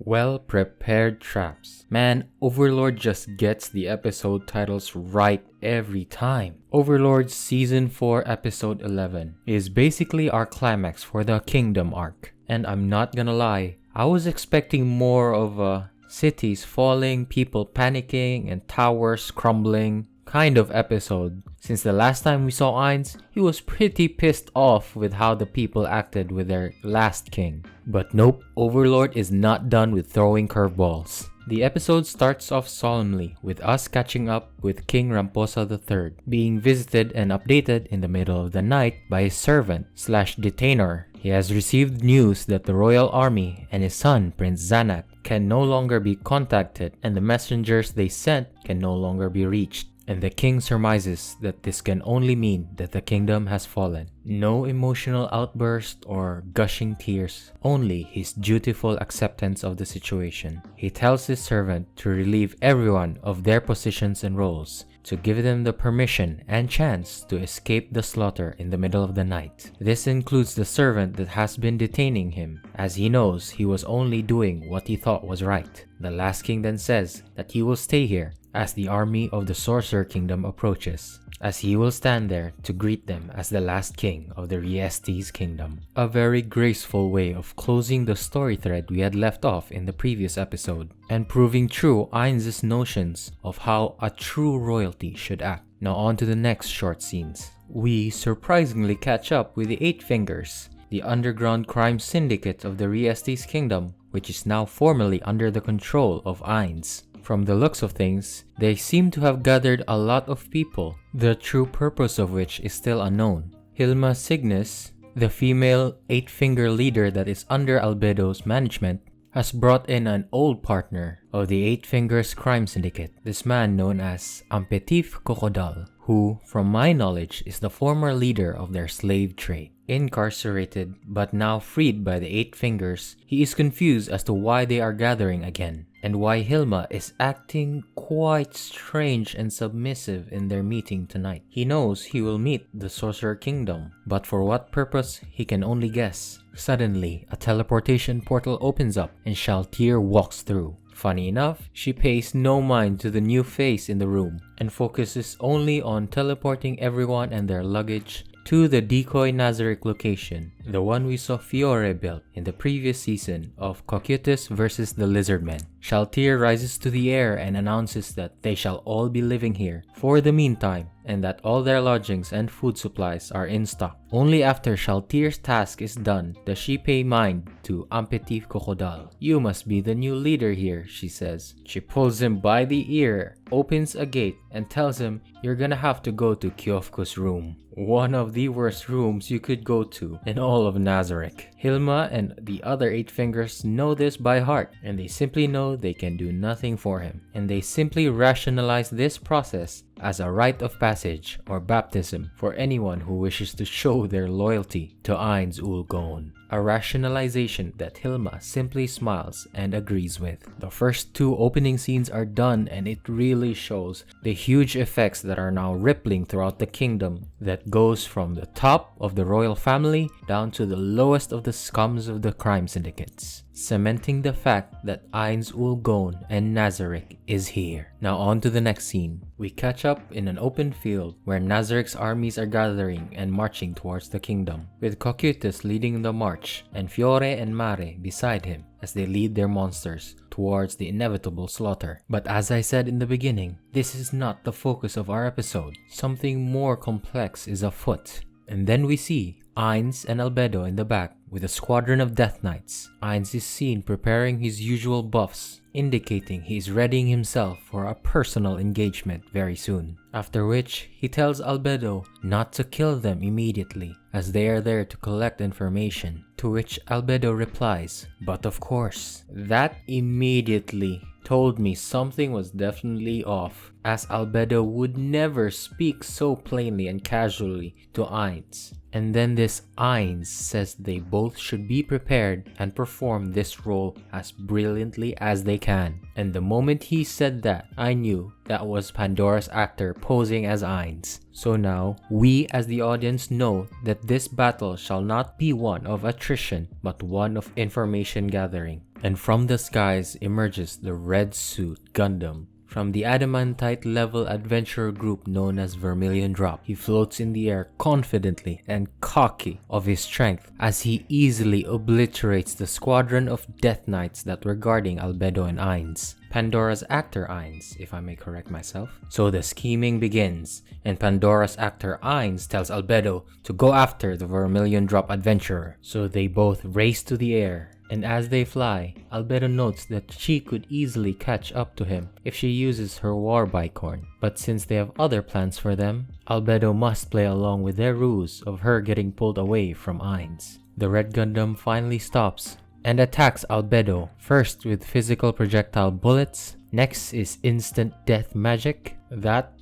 Well-prepared traps. Man, Overlord just gets the episode titles right every time. Overlord Season 4 Episode 11 is basically our climax for the Kingdom arc. And I'm not gonna lie, I was expecting more of a cities falling, people panicking, and towers crumbling kind of episode. Since the last time we saw Ainz, he was pretty pissed off with how the people acted with their last king. But nope, Overlord is not done with throwing curveballs. The episode starts off solemnly with us catching up with King Ramposa III, being visited and updated in the middle of the night by his servant/detainer. He has received news that the royal army and his son Prince Zanak can no longer be contacted, and the messengers they sent can no longer be reached. And the king surmises that this can only mean that the kingdom has fallen. No emotional outburst or gushing tears, only his dutiful acceptance of the situation. He tells his servant to relieve everyone of their positions and roles, to give them the permission and chance to escape the slaughter in the middle of the night. This includes the servant that has been detaining him, as he knows he was only doing what he thought was right. The last king then says that he will stay here as the army of the Sorcerer Kingdom approaches, as he will stand there to greet them as the last king of the Riestes Kingdom. A very graceful way of closing the story thread we had left off in the previous episode, and proving true Ainz's notions of how a true royalty should act. Now on to the next short scenes. We surprisingly catch up with the Eight Fingers, the underground crime syndicate of the Riestes Kingdom, which is now formally under the control of Ainz. From the looks of things, they seem to have gathered a lot of people, the true purpose of which is still unknown. Hilma Cygnus, the female eight-finger leader that is under Albedo's management, has brought in an old partner of the Eight Fingers crime syndicate, this man known as Ampetif Cocodal, who, from my knowledge, is the former leader of their slave trade. Incarcerated, but now freed by the Eight Fingers, he is confused as to why they are gathering again, and why Hilma is acting quite strange and submissive in their meeting tonight. He knows he will meet the Sorcerer Kingdom, but for what purpose he can only guess. Suddenly, a teleportation portal opens up and Shaltir walks through. Funny enough, she pays no mind to the new face in the room and focuses only on teleporting everyone and their luggage to the decoy Nazarick location, the one we saw Fiore built in the previous season of Cocytus vs the Lizardmen. Shaltir rises to the air and announces that they shall all be living here for the meantime, and that all their lodgings and food supplies are in stock. Only after Shaltir's task is done does she pay mind to Ampetif Cocodal. "You must be the new leader here," she says. She pulls him by the ear, opens a gate, and tells him, "You're gonna have to go to Kiofku's room. One of the worst rooms you could go to in all of Nazarick." Hilma and the other Eight Fingers know this by heart, and they simply know they can do nothing for him. And they simply rationalize this process as a rite of passage or baptism for anyone who wishes to show their loyalty to Ainz ul Gon. A rationalization that Hilma simply smiles and agrees with. The first two opening scenes are done, and it really shows the huge effects that are now rippling throughout the kingdom, that goes from the top of the royal family down to the lowest of the scums of the crime syndicates, cementing the fact that Ainz ul Gon and Nazarick is here. Now on to the next scene. We catch up in an open field where Nazarick's armies are gathering and marching towards the kingdom, with Cocytus leading the march and Fiore and Mare beside him as they lead their monsters towards the inevitable slaughter. But as I said in the beginning, this is not the focus of our episode. Something more complex is afoot. And then we see Ainz and Albedo in the back with a squadron of Death Knights. Ainz is seen preparing his usual buffs, indicating he is readying himself for a personal engagement very soon. After which, he tells Albedo not to kill them immediately, as they are there to collect information. To which Albedo replies, "But of course." That immediately told me something was definitely off, as Albedo would never speak so plainly and casually to Ainz. And then this Ainz says they both should be prepared and perform this role as brilliantly as they can. And the moment he said that, I knew that was Pandora's actor posing as Ainz. So now, we as the audience know that this battle shall not be one of attrition, but one of information gathering. and from the skies emerges the Red Suit Gundam. From the Adamantite level adventurer group known as Vermilion Drop, he floats in the air confidently and cocky of his strength as he easily obliterates the squadron of Death Knights that were guarding Albedo and Ainz. Pandora's actor Ainz, if I may correct myself. So the scheming begins, and Pandora's actor Ainz tells Albedo to go after the Vermilion Drop adventurer. So they both race to the air, and as they fly, Albedo notes that she could easily catch up to him if she uses her war bicorn. But since they have other plans for them, Albedo must play along with their ruse of her getting pulled away from Ainz. The Red Gundam finally stops and attacks Albedo, first with physical projectile bullets, next is instant death magic,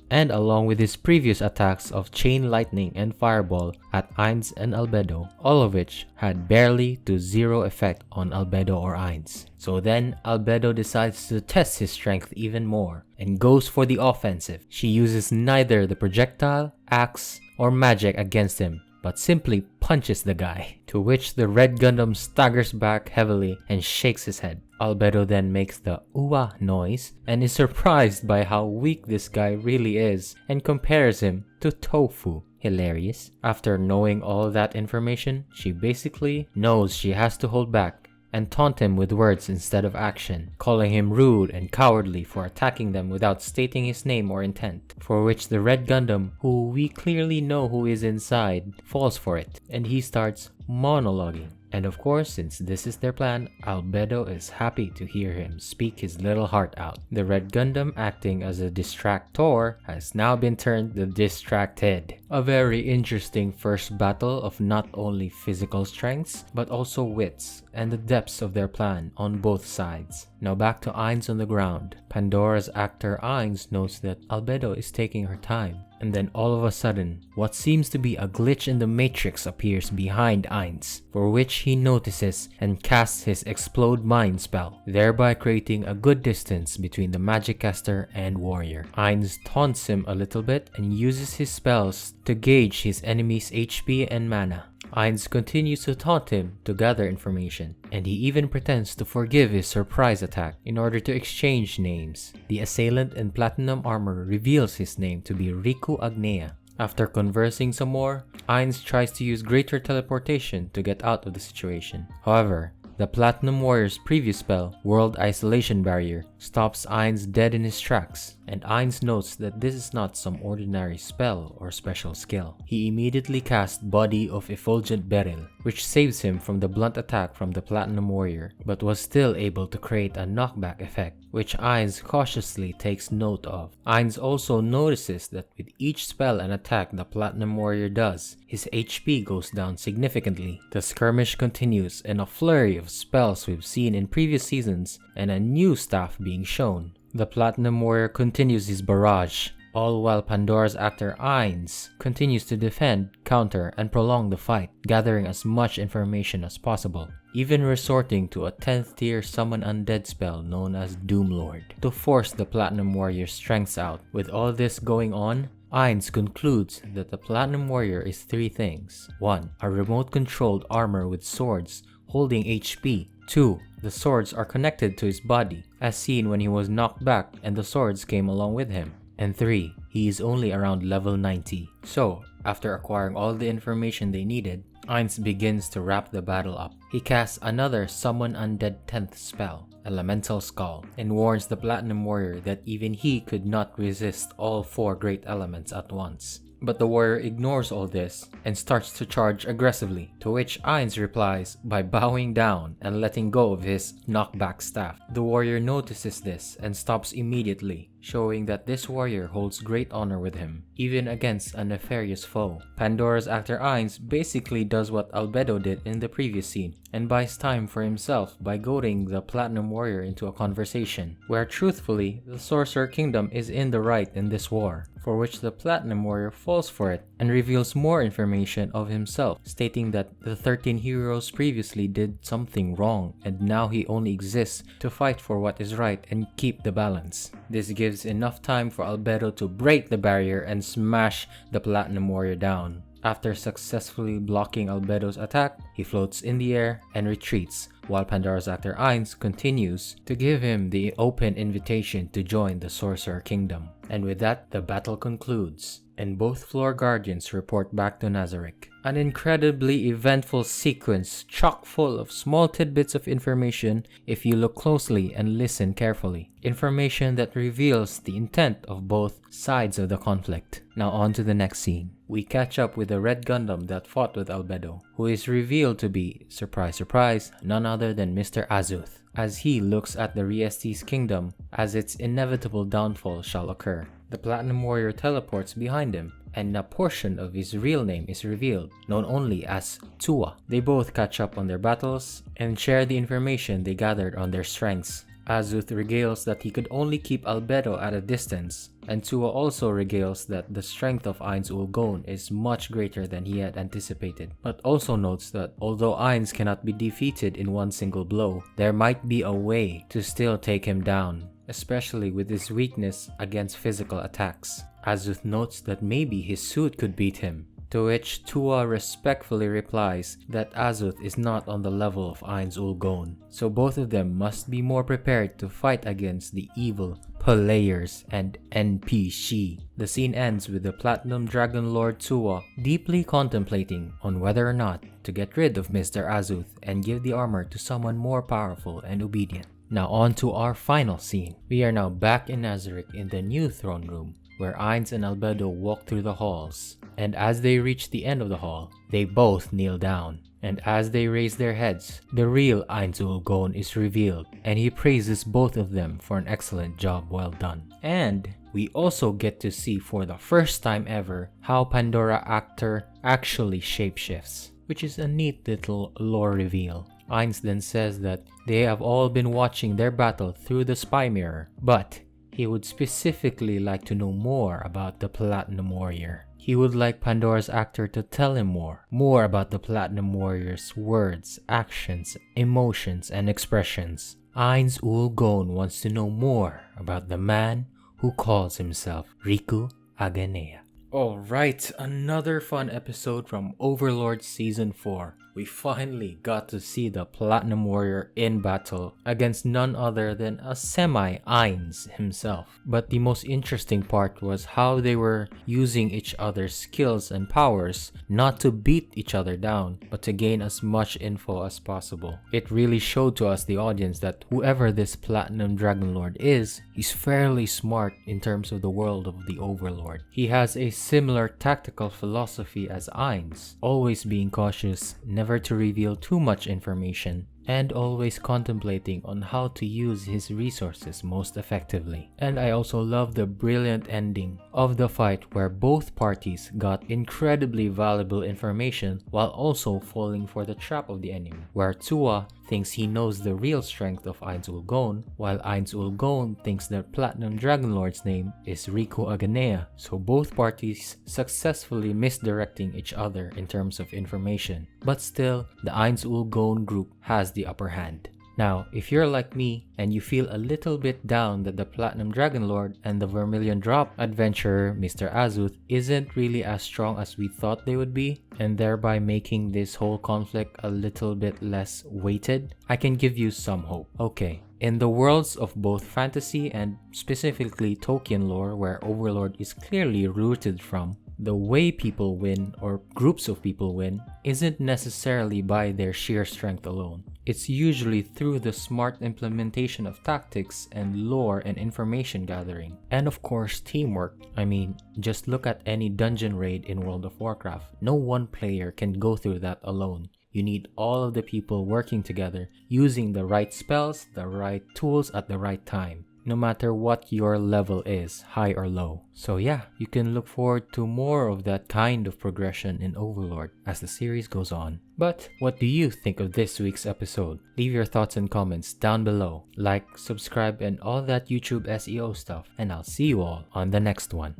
and along with his previous attacks of chain lightning and fireball at Ainz and Albedo, all of which had barely to zero effect on Albedo or Ainz. So then Albedo decides to test his strength even more and goes for the offensive. She uses neither the projectile, axe, or magic against him, but simply punches the guy, to which the Red Gundam staggers back heavily and shakes his head. Albedo then makes the UWAH noise and is surprised by how weak this guy really is and compares him to tofu. Hilarious. After knowing all that information, she basically knows she has to hold back and taunt him with words instead of action, calling him rude and cowardly for attacking them without stating his name or intent, for which the Red Gundam, who we clearly know who is inside, falls for it, and he starts monologuing. And of course, since this is their plan, Albedo is happy to hear him speak his little heart out. The Red Gundam, acting as a distractor, has now been turned the distracted. A very interesting first battle of not only physical strengths, but also wits and the depths of their plan on both sides. Now back to Ainz on the ground. Pandora's actor Ainz notes that Albedo is taking her time. And then all of a sudden, what seems to be a glitch in the matrix appears behind Ainz, for which he notices and casts his Explode Mind spell, thereby creating a good distance between the magic caster and warrior. Ainz taunts him a little bit and uses his spells to gauge his enemy's HP and mana. Ainz continues to taunt him to gather information, and he even pretends to forgive his surprise attack in order to exchange names. The assailant in platinum armor reveals his name to be Riku Agnea. After conversing some more, Ainz tries to use greater teleportation to get out of the situation. However, the Platinum Warrior's previous spell, World Isolation Barrier, stops Ainz dead in his tracks, and Ainz notes that this is not some ordinary spell or special skill. He immediately casts Body of Effulgent Beryl, which saves him from the blunt attack from the Platinum Warrior, but was still able to create a knockback effect, which Ainz cautiously takes note of. Ainz also notices that with each spell and attack the Platinum Warrior does, his HP goes down significantly. The skirmish continues, and a flurry of spells we've seen in previous seasons, and a new staff being shown. The Platinum Warrior continues his barrage, all while Pandora's actor Ainz continues to defend, counter, and prolong the fight, gathering as much information as possible, even resorting to a 10th tier summon undead spell known as Doomlord to force the Platinum Warrior's strengths out. With all this going on, Ainz concludes that the Platinum Warrior is three things. 1. A remote-controlled armor with swords holding HP. 2. The swords are connected to his body, as seen when he was knocked back and the swords came along with him. And 3. He is only around level 90. So, after acquiring all the information they needed, Ainz begins to wrap the battle up. He casts another Summon Undead 10th spell, Elemental Skull, and warns the Platinum Warrior that even he could not resist all 4 great elements at once. But the warrior ignores all this and starts to charge aggressively, to which Ainz replies by bowing down and letting go of his knockback staff. The warrior notices this and stops immediately, showing that this warrior holds great honor with him, even against a nefarious foe. Pandora's actor Ainz basically does what Albedo did in the previous scene, and buys time for himself by goading the Platinum Warrior into a conversation, where truthfully, the Sorcerer Kingdom is in the right in this war, for which the Platinum Warrior falls for it and reveals more information of himself, stating that the 13 heroes previously did something wrong and now he only exists to fight for what is right and keep the balance. This gives enough time for Albedo to break the barrier and smash the Platinum Warrior down. After successfully blocking Albedo's attack, he floats in the air and retreats, while Pandora's actor Ainz continues to give him the open invitation to join the Sorcerer Kingdom. And with that, the battle concludes, and both floor guardians report back to Nazarick. An incredibly eventful sequence chock full of small tidbits of information if you look closely and listen carefully. Information that reveals the intent of both sides of the conflict. Now on to the next scene. We catch up with the Red Gundam that fought with Albedo, who is revealed to be, surprise surprise, none other than Mr. Azuth, as he looks at the Riestes kingdom as its inevitable downfall shall occur. The Platinum Warrior teleports behind him, and a portion of his real name is revealed, known only as Tua. They both catch up on their battles and share the information they gathered on their strengths. Azuth regales that he could only keep Albedo at a distance, and Tua also regales that the strength of Ainz Ul Gon is much greater than he had anticipated, but also notes that although Ainz cannot be defeated in one single blow, there might be a way to still take him down, especially with his weakness against physical attacks. Azuth notes that maybe his suit could beat him, to which Tua respectfully replies that Azuth is not on the level of Ainz Ul Gon, so both of them must be more prepared to fight against the evil players and NPC. The scene ends with the Platinum Dragon Lord Tua deeply contemplating on whether or not to get rid of Mr. Azuth and give the armor to someone more powerful and obedient. Now on to our final scene. We are now back in Nazarick in the new throne room, where Ainz and Albedo walk through the halls, and as they reach the end of the hall, they both kneel down. And as they raise their heads, the real Ainz Ul Gon is revealed, and he praises both of them for an excellent job well done. And we also get to see for the first time ever how Pandora actor actually shapeshifts, which is a neat little lore reveal. Ainz then says that they have all been watching their battle through the spy mirror, but he would specifically like to know more about the Platinum Warrior. He would like Pandora's actor to tell him more about the Platinum Warrior's words, actions, emotions, and expressions. Ainz Ul Gon wants to know more about the man who calls himself Riku Agenea. Alright, another fun episode from Overlord Season 4. We finally got to see the Platinum Warrior in battle against none other than a semi-Ainz himself. But the most interesting part was how they were using each other's skills and powers not to beat each other down, but to gain as much info as possible. It really showed to us, the audience, that whoever this Platinum Dragon Lord is, he's fairly smart in terms of the world of the Overlord. He has a similar tactical philosophy as Ainz, always being cautious, never to reveal too much information, and always contemplating on how to use his resources most effectively. And I also love the brilliant ending of the fight where both parties got incredibly valuable information while also falling for the trap of the enemy, where Tua thinks he knows the real strength of Ainz Ul Gon, while Ainz Ul Gon thinks the Platinum Dragon Lord's name is Riku Agenea, so both parties successfully misdirecting each other in terms of information. But still, the Ainz Ul Gon group has the upper hand. Now, if you're like me and you feel a little bit down that the Platinum Dragon Lord and the Vermilion Drop adventurer Mr. Azuth isn't really as strong as we thought they would be, and thereby making this whole conflict a little bit less weighted, I can give you some hope. Okay, in the worlds of both fantasy and specifically Tolkien lore, where Overlord is clearly rooted from, the way people win, or groups of people win, isn't necessarily by their sheer strength alone. It's usually through the smart implementation of tactics and lore and information gathering. And of course, teamwork. I mean, just look at any dungeon raid in World of Warcraft. No one player can go through that alone. You need all of the people working together, using the right spells, the right tools at the right time, no matter what your level is, high or low. So yeah, you can look forward to more of that kind of progression in Overlord as the series goes on. But what do you think of this week's episode? Leave your thoughts and comments down below. Like, subscribe, and all that YouTube SEO stuff, and I'll see you all on the next one.